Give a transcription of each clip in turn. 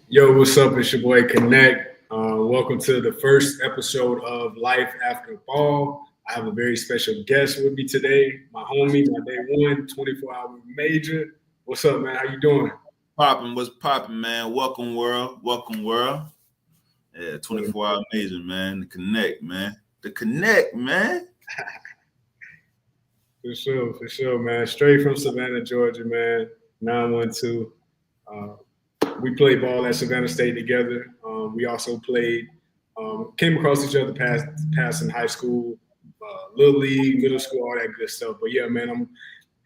Yo, what's up? It's your boy Connect. Welcome to the first episode of Life After Ball. I have a very special guest with me today, my homie, my day one, 24-hour major. What's up, man? How you doing? Popping, what's popping, man? Welcome, world. Welcome, world. Yeah, 24-hour major, man. The connect, man. The connect, man. For sure, man. Straight from Savannah, Georgia, man. 912. We played ball at Savannah State together. We also played, came across each other past in high school, little league, middle school, all that good stuff. But yeah, man, I'm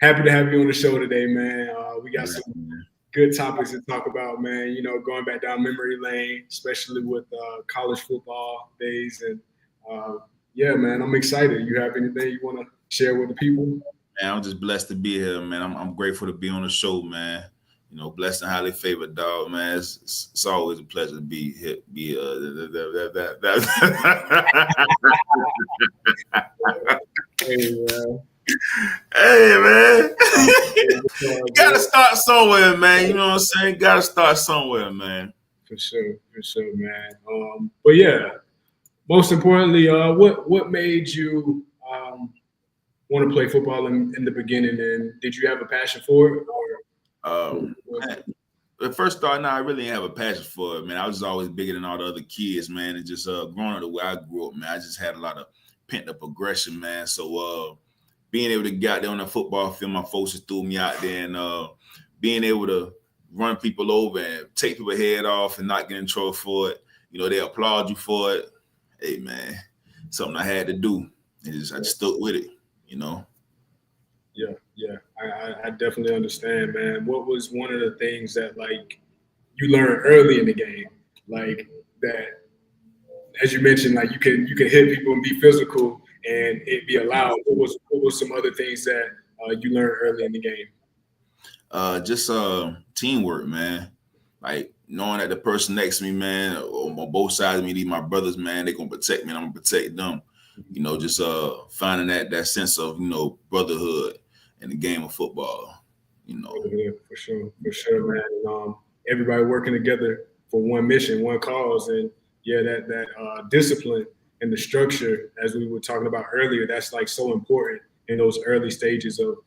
happy to have you on the show today, man. We got some good topics to talk about, man. You know, going back down memory lane, especially with college football days. And yeah, man, I'm excited. You have anything you want to share with the people? Man, I'm just blessed to be here, man. I'm grateful to be on the show, man. You know, blessed and highly favored, dog, man. It's always a pleasure to be here. Hey, man. Hey, man. You gotta start somewhere, man. You know what I'm saying? Gotta start somewhere, man. For sure, man. But yeah, most importantly, what made you want to play football in the beginning? And did you have a passion for it? Man, the first start, I really didn't have a passion for it, man. I was just always bigger than all the other kids, man. And just growing up the way I grew up, man, I just had a lot of pent up aggression, man. So being able to get out there on the football field, my folks just threw me out there, and being able to run people over and take people's head off and not get in trouble for it. You know, they applaud you for it. Hey, man, something I had to do. And I just stuck with it, you know. Yeah. I definitely understand, man. What was one of the things that like you learned early in the game, like that, as you mentioned, like you can hit people and be physical and it be allowed. What was some other things that you learned early in the game? Just teamwork, man. Like knowing that the person next to me, man, on both sides of me, these my brothers, man, they're gonna protect me and I'm gonna protect them. You know, just finding that sense of, you know, brotherhood in the game of football, you know. Yeah, for sure, man. And, everybody working together for one mission, one cause, and yeah, that discipline and the structure, as we were talking about earlier, that's like so important in those early stages of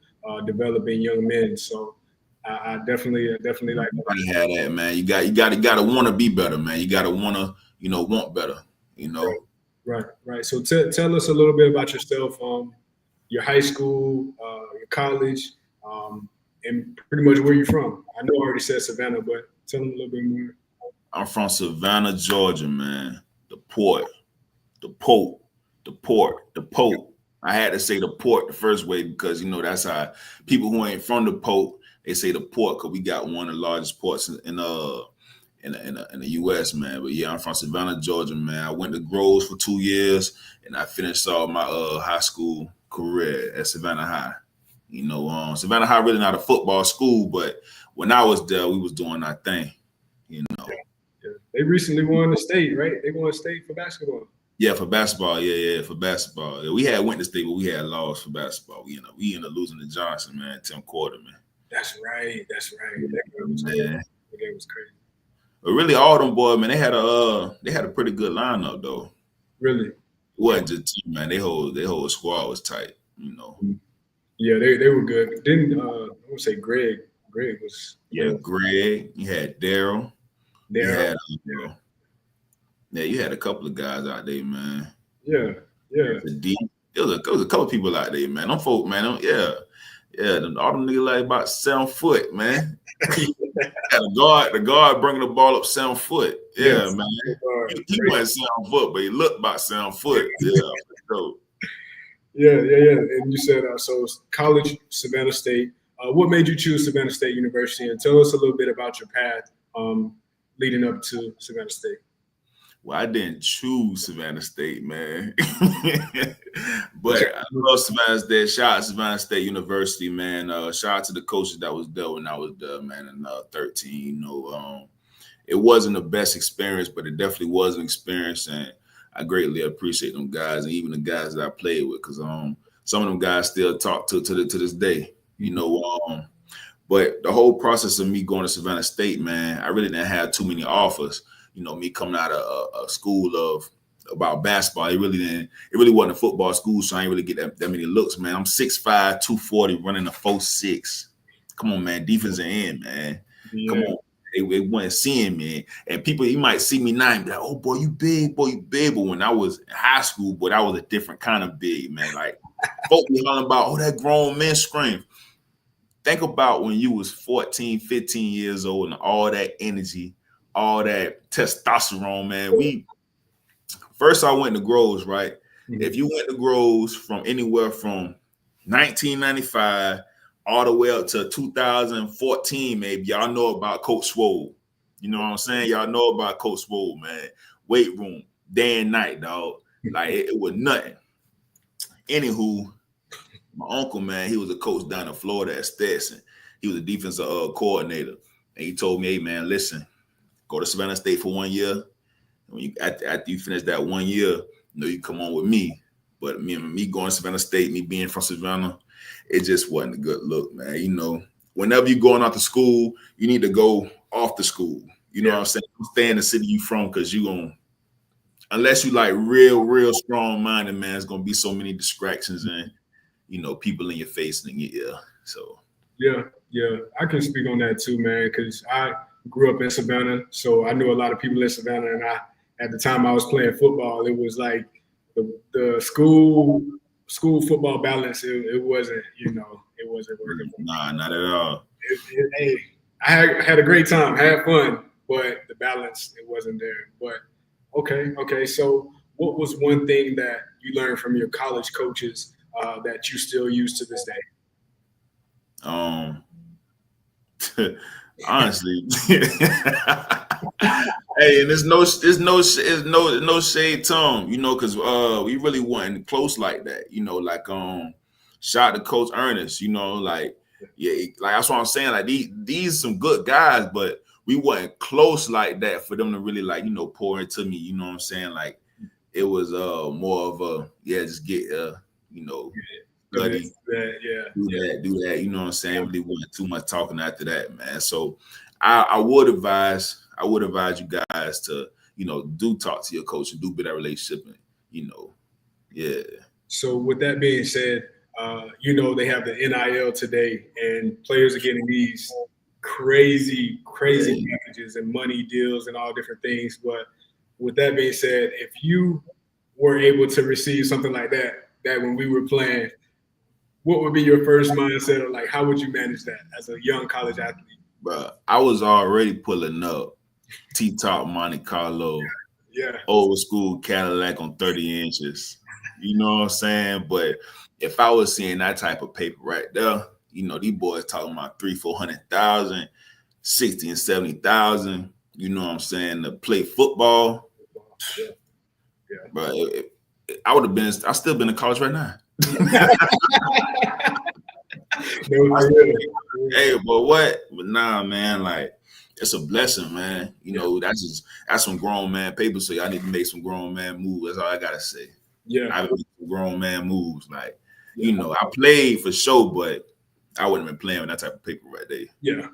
developing young men. So I definitely like. Everybody had that, man. You gotta want to be better, man. You gotta want to, you know, want better, you know. Right. So tell us a little bit about yourself, your high school, your college, and pretty much where you're from. I know I already said Savannah, but tell them a little bit more. I'm from Savannah, Georgia, man. The port, the Pope, the port, the Pope. I had to say the port the first way because, you know, that's how people who ain't from the Pope, they say the port because we got one of the largest ports in the U.S., man. But yeah, I'm from Savannah, Georgia, man. I went to Groves for 2 years, and I finished all my high school career at Savannah High. You know, Savannah High really not a football school, but when I was there, we was doing our thing. You know. Yeah. They recently won the state, right? They won state for basketball. Yeah, for basketball. Yeah, for basketball. Yeah, we had went to state, but we had lost for basketball. We ended up losing to Johnson, man, 10th quarter, man. That's right. That game was crazy. But really, all them boys, man, they had a pretty good lineup though. Really, it wasn't just team, man. Their whole squad was tight, you know. Yeah, they were good. Didn't I want to say Greg? Greg was. Yeah, Greg. You had Daryl. Yeah, you had a couple of guys out there, man. Yeah. There was a couple of people out there, man. Them folk, man. All them niggas like about 7 foot, man. The guard bringing the ball up 7 foot. Yeah, yes, man. He wasn't 7 foot, but he looked about 7 foot. Yeah, so. Yeah. And you said so college, Savannah State. What made you choose Savannah State University? And tell us a little bit about your path leading up to Savannah State. Well, I didn't choose Savannah State, man. But I love Savannah State. Shout out to Savannah State University, man. Shout out to the coaches that was there when I was there, man, in 13. You know, it wasn't the best experience, but it definitely was an experience. And I greatly appreciate them guys and even the guys that I played with because some of them guys still talk to this day, you know. But the whole process of me going to Savannah State, man, I really didn't have too many offers. You know, me coming out of a school of about basketball, it really wasn't a football school, so I ain't really get that many looks, man. I'm 6'5", 240, running a 4'6". Come on, man, defensive end, man. Yeah. Come on. They wasn't seeing me. And people, you might see me now and be like, oh, boy, you big, boy, you big. But when I was in high school, boy, I was a different kind of big, man. Like, folk be hollering about, oh, that grown man scream. Think about when you was 14, 15 years old and all that energy, all that testosterone, man. First I went to Groves, right? Mm-hmm. If you went to Groves from anywhere from 1995 all the way up to 2014, maybe, y'all know about Coach Swole. You know what I'm saying? Y'all know about Coach Swole, man. Weight room, day and night, dog. Like, it was nothing. Anywho, my uncle, man, he was a coach down in Florida at Stetson. He was a defensive coordinator. And he told me, hey, man, listen, go to Savannah State for 1 year. When after you finish that 1 year, you know, you come on with me. But me going to Savannah State, me being from Savannah, it just wasn't a good look, man. You know, whenever you're going out to school, you need to go off the school. You know what I'm saying? Stay in the city you from, because you're going to, unless you like real strong-minded, man, it's going to be so many distractions and, you know, people in your face and in your ear. So. Yeah. I can speak on that too, man, because I grew up in Savannah, so I knew a lot of people in Savannah, and at the time I was playing football, it was like the school football balance. It wasn't, you know, it wasn't working. Nah, not at all. Hey, I had a great time, had fun, but the balance, it wasn't there. But okay. So what was one thing that you learned from your college coaches that you still use to this day? Honestly, hey, and there's no shade to him, you know, because we really wasn't close like that, you know. Like shout out to Coach Ernest, you know, like like that's what I'm saying. Like these some good guys, but we wasn't close like that for them to really, like, you know, pour into me. You know what I'm saying? Like it was more of a just get you know. Study, do that. You know what I'm saying? Really wasn't too much talking after that, man. So I would advise you guys to, you know, do talk to your coach and do build that relationship, and, you know, So with that being said, you know, they have the NIL today, and players are getting these crazy packages and money deals and all different things. But with that being said, if you were able to receive something like that when we were playing, what would be your first mindset, or like how would you manage that as a young college athlete? Bro, I was already pulling up T-top Monte Carlo, old school Cadillac on 30 inches. You know what I'm saying? But if I was seeing that type of paper right there, you know, these boys talking about 300,000-400,000, 60,000 and 70,000. You know what I'm saying? To play football. But I still been in college right now. Hey, but nah, man, like, it's a blessing, man. You know, that's some grown man paper. So y'all need to make some grown man moves. That's all I gotta say. I made some grown man moves. Like, you know, I played for sure, but I wouldn't have been playing with that type of paper right there. You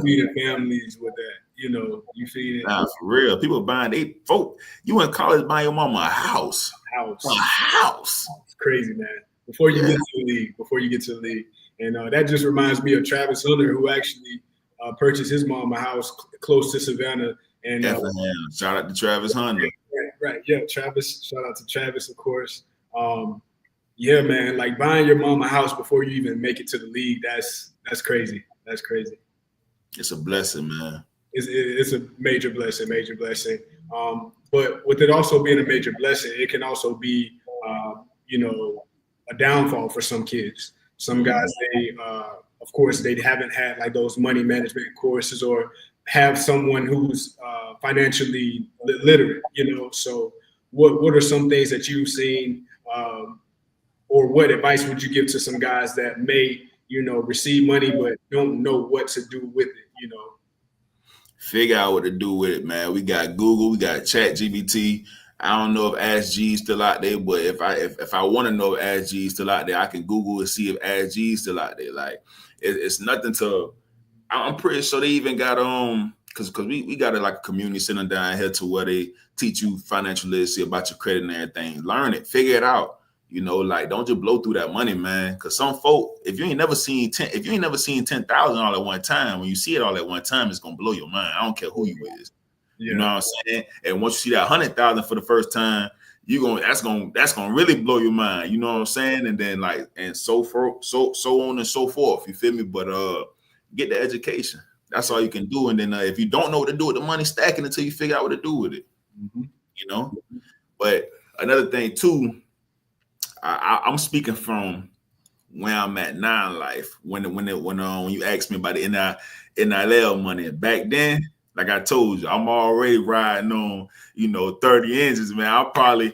feeding families with that. You know, you feed it. Nah, for real. People buying you in college buying your mama a house. A house. It's crazy, man. Before you get to the league. And that just reminds me of Travis Hunter, who actually purchased his mom a house close to Savannah. And shout out to Travis Hunter. Right. Yeah, Travis. Shout out to Travis, of course. Man, like buying your mom a house before you even make it to the league, that's crazy. That's crazy. It's a blessing, man. It's a major blessing. But with it also being a major blessing, it can also be, you know, a downfall for some kids. Some guys, of course, they haven't had like those money management courses, or have someone who's financially literate, you know. So what are some things that you've seen, or what advice would you give to some guys that may, you know, receive money but don't know what to do with it, you know? Figure out what to do with it, man. We got Google, we got ChatGPT. I don't know if Ask G is still out there, but if I want to know if Ask G is still out there, I can Google and see if Ask G is still out there. Like, it's nothing to. I'm pretty sure they even got because we got like a community center down here to where they teach you financial literacy about your credit and everything. Learn it, figure it out. You know, like don't just blow through that money, man. Because some folk, if you ain't never seen $10,000 all at one time, when you see it all at one time, it's gonna blow your mind. I don't care who you is. Yeah. You know what I'm saying? And once you see that 100,000 for the first time, that's gonna really blow your mind. You know what I'm saying? And then so on and so forth. You feel me? But get the education. That's all you can do. And then if you don't know what to do with the money, stack it until you figure out what to do with it. Mm-hmm. You know. But another thing too. I'm speaking from where I'm at now in life. When you asked me about the NIL money back then, like I told you, I'm already riding on 30 inches, man. Then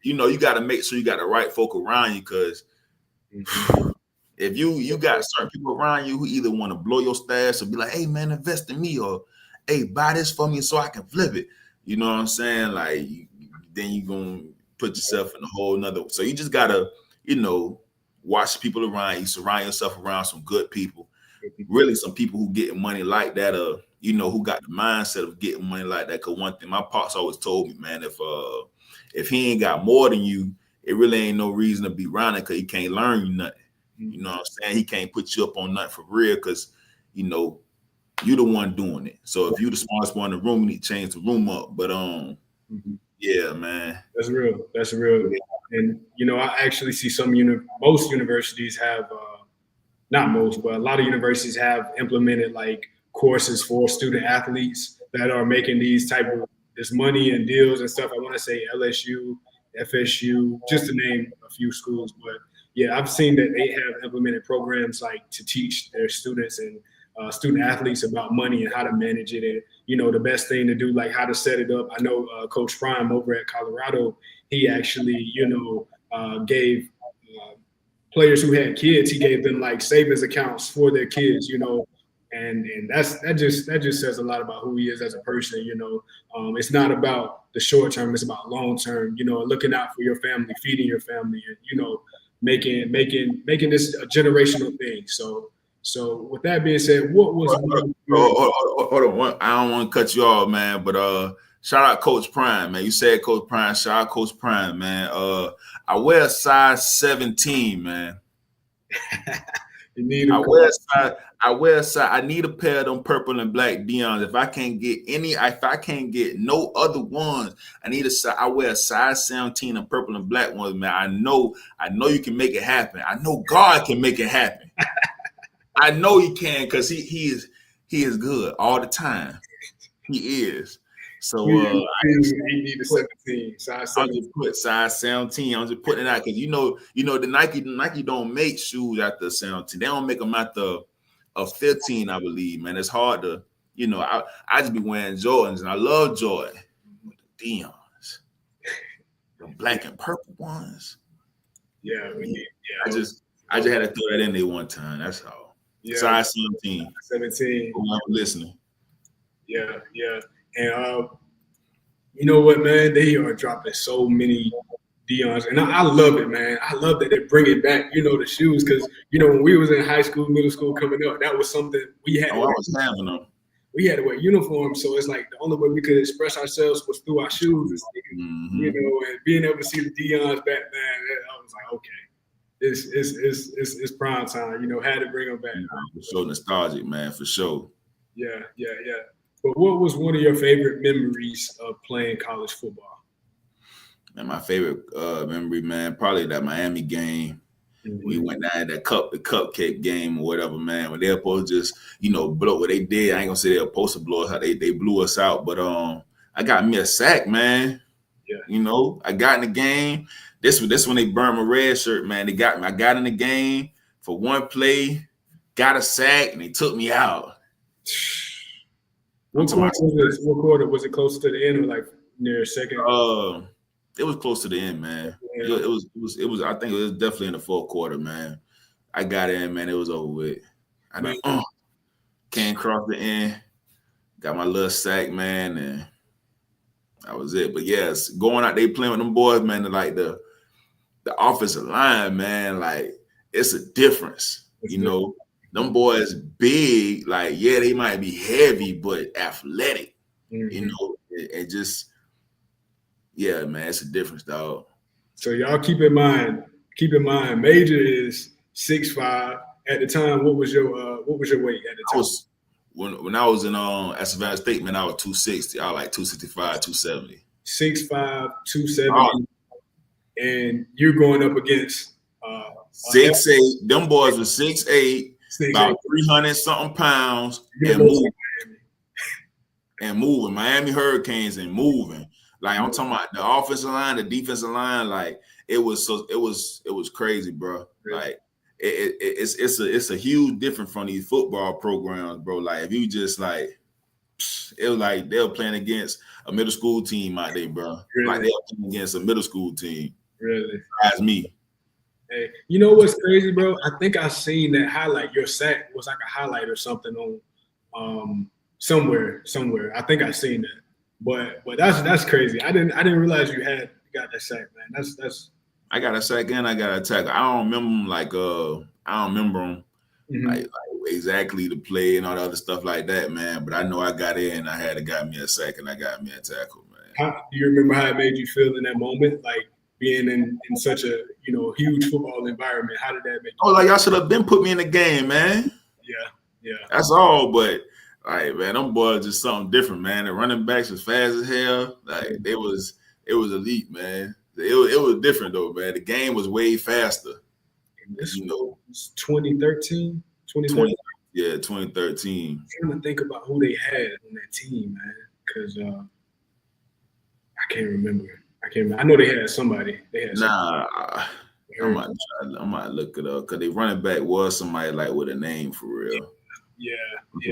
you got to make sure you got the right folk around you because if you got certain people around you who either want to blow your stash or be like, hey man, invest in me, or hey, buy this for me so I can flip it. You know what I'm saying? Like then you gonna put yourself in a whole nother. So you just gotta, watch people around you, surround yourself around some good people. Really, some people who get money like that, who got the mindset of getting money like that. Cause one thing my pops always told me, man, if he ain't got more than you, it really ain't no reason to be around it because he can't learn you nothing. You know what I'm saying? He can't put you up on nothing for real because, you the one doing it. So if you the smartest one in the room, you need to change the room up. But yeah, man. That's real. That's real. And, I actually see most universities have, not most, but a lot of universities have implemented like courses for student athletes that are making this money and deals and stuff. I want to say LSU, FSU, just to name a few schools. But yeah, I've seen that they have implemented programs like to teach their students and student athletes about money and how to manage it, and the best thing to do, like how to set it up. I know Coach Prime over at Colorado, he actually gave players who had kids, he gave them like savings accounts for their kids, and that just says a lot about who he is as a person. It's not about the short term, it's about long term. Looking out for your family, feeding your family, and making this a generational thing. So with that being said, what was hold on. I don't want to cut you off, man, but shout out Coach Prime, man. You said Coach Prime. Shout out Coach Prime, man. I wear a size 17, man. I need a pair of them purple and black Deons. If I can't get no other ones, I wear a size 17 and purple and black ones, man. I know you can make it happen. I know God can make it happen. I know he can because he is good all the time. He is. So he need a 17, size 17. I'll just put size 17. I'm just putting it out because the Nike don't make shoes after 17. They don't make them after a 15, I believe, man. It's hard to, I just be wearing Jordans and I love Jordan. The Deons, the black and purple ones. Yeah, I just had to throw that in there one time. That's all. Yeah. Size 17. 17. I'm listening. Yeah. And you know what, man? They are dropping so many Deons, and I love it, man. I love that they're bringing back, the shoes, because when we was in high school, middle school, coming up, that was something we had. I was having them. We had to wear uniforms, so it's like the only way we could express ourselves was through our shoes, and being able to see the Deons back then, I was like, okay. It's prime time, had to bring them back. For sure, nostalgic, man, for sure. Yeah. But what was one of your favorite memories of playing college football? And my favorite memory, man, probably that Miami game. Mm-hmm. We went down the cupcake game or whatever, man. When they were supposed to just, blow what they did. I ain't gonna say they were supposed to blow us out. They blew us out. But I got me a sack, man. Yeah. I got in the game. This when they burned my red shirt, man. I got in the game for one play, got a sack, and they took me out. What quarter was it? Close to the end or like near second? It was close to the end, man. Yeah. It was. I think it was definitely in the fourth quarter, man. I got in, man. It was over with. Came across the end, got my little sack, man, and that was it. But yes, going out there playing with them boys, man, like the offensive line, man, like it's a difference. them boys big, like, yeah, they might be heavy, but athletic. You know, it just, yeah, man, it's a difference, dog. So y'all keep in mind, Major is 6'5". At the time, what was your weight at the I time? was when I was in at Savannah State, man, I was 260. I was like 265, 270. 6'5", 270, and you're going up against 6'8". Them boys were 6'8", 6'8", about 300 something pounds, You're and gonna go moving. Miami Hurricanes and moving. Like, I'm talking about the offensive line, the defensive line. Like, it was crazy, bro. Really? Like, it's a huge difference from these football programs, bro. Like, if you just like, it was like they were playing against a middle school team out there, bro. Really? Like, they were playing against a middle school team. Really? That's me. Hey, you know what's crazy, bro? I think I seen that highlight. Your sack was like a highlight or something on somewhere. I think I seen that. But that's crazy. I didn't realize you got that sack, man. That's. I got a sack and I got a tackle. I don't remember them I don't remember them like exactly the play and all the other stuff like that, man. But I know I got in. I had to got me a sack and I got me a tackle, man. Do you remember how it made you feel in that moment, like being in such a huge football environment? How did that make you? Oh, like, y'all should have been put me in the game, man. Yeah. That's all. But like, man, them boys just something different, man. The running backs was fast as hell. Like, it was elite, man. It was different though, man. The game was way faster. This, 2013, 2013. Yeah, 2013. I'm trying to think about who they had on that team, man, because I can't remember. I know they had somebody. I might look it up because they running back was somebody like with a name for real. Yeah.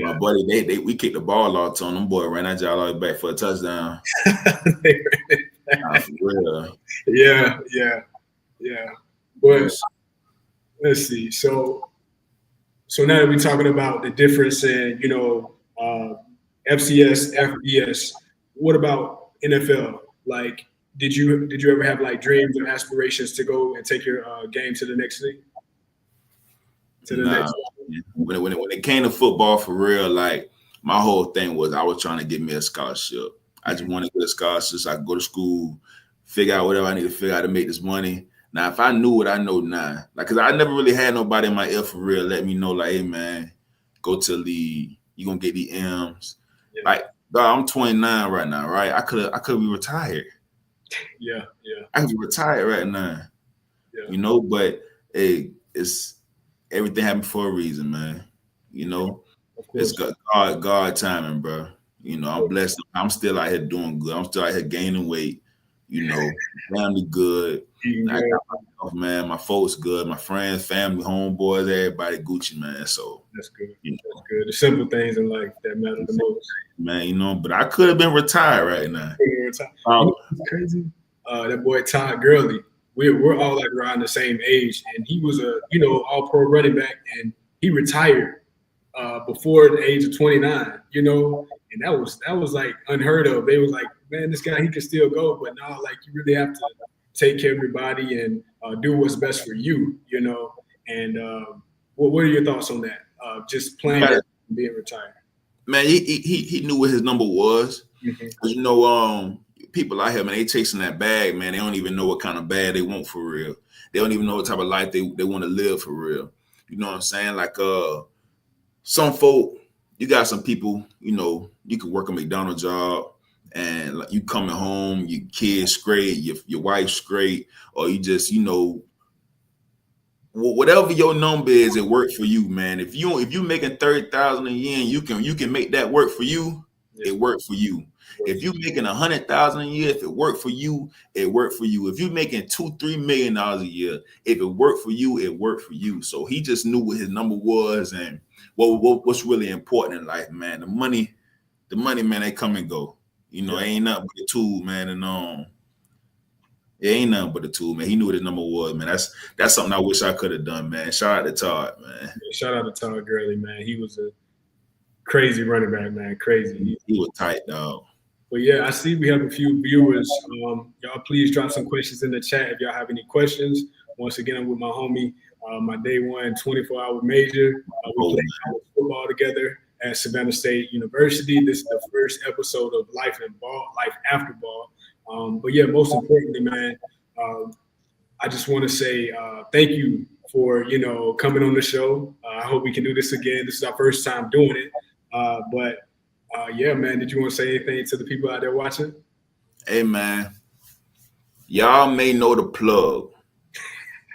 My buddy, we kicked the ball out on them. Boy ran that job all the way back for a touchdown. For real. Yeah. But let's see. So now that we're talking about the difference in FCS, FBS, what about NFL? Like, did you ever have like dreams or aspirations to go and take your game to the next league? When it came to football for real, like, my whole thing was I was trying to get me a scholarship. I just wanted to get a scholarship so I could go to school, figure out whatever I need to figure out to make this money. Now, if I knew what I know now, like, because I never really had nobody in my ear for real let me know, like, hey, man, go to the league. You're going to get the M's. Yeah. Like, dog, I'm 29 right now, right? I could be retired. Yeah. I could be retired right now. Yeah. But it's everything happened for a reason, man. It's God timing, bro. I'm blessed. I'm still out here doing good. I'm still out here gaining weight. Family good. I got myself, man. My folks good. My friends, family, homeboys, everybody Gucci, man. So that's good. That's good. The simple things in life that matter the most, man. But I could have been retired right now. It's crazy. That boy Todd Gurley. We're all like around the same age, and he was a all-pro running back, and he retired before the age of 29. And that was like unheard of. They was like, man, this guy, he can still go, but now, like, you really have to take care of your body and do what's best for you. And what are your thoughts on that? Just playing and being retired. Man, he knew what his number was. Mm-hmm. People out here, man, they chasing that bag, man. They don't even know what kind of bag they want for real. They don't even know what type of life they want to live for real. You know what I'm saying? Like, some folk, you got some people, you can work a McDonald's job and like, you coming home, your kids straight, your wife's straight, or you just, whatever your number is, it works for you, man. If you making 30,000 a year and you can make that work for you, it worked for you. If you making 100,000 a year, if it worked for you, it worked for you. If you making $2-3 million a year, if it worked for you, it worked for you. So he just knew what his number was and what's really important in life, man. The money, man, they come and go. It ain't nothing but a tool, man. And it ain't nothing but a tool, man. He knew what his number was, man. That's something I wish I could have done, man. Shout out to Todd, man. Shout out to Todd Gurley, man. He was a crazy running back, man. Crazy. He was tight, dog. But yeah, I see we have a few viewers. Y'all please drop some questions in the chat if y'all have any questions. Once again, I'm with my homie my day one 24-hour major. We played college football together at Savannah State University. This is the first episode of Life and Ball, Life After Ball. But yeah, most importantly, man, I just want to say thank you for, coming on the show. I hope we can do this again. This is our first time doing it. But yeah, man, did you want to say anything to the people out there watching? Hey, man, y'all may know the plug,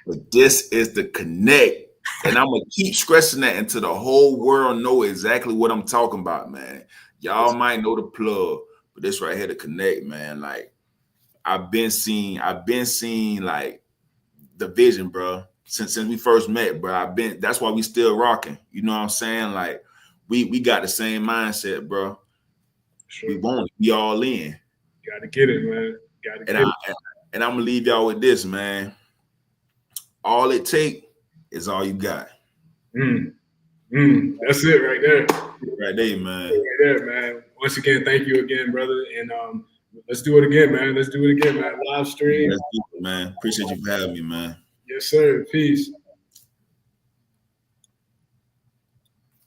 but this is the connect. And I'm going to keep stressing that until the whole world know exactly what I'm talking about, man. Y'all might know the plug, but this right here, the connect, man. Like, I've been seeing like the vision, bro, since we first met, bro. That's why we still rocking. You know what I'm saying? Like, we got the same mindset, bro. Sure. We want it. We all in. Gotta get it, man. Gotta get it. And I'm gonna leave y'all with this, man. All it take is all you got. That's it right there. Right there, man. Right there, man. Once again, thank you again, brother. And let's do it again, man. Let's do it again, man. Live stream. Let's do it, man. Appreciate you for having me, man. Yes, sir. Peace.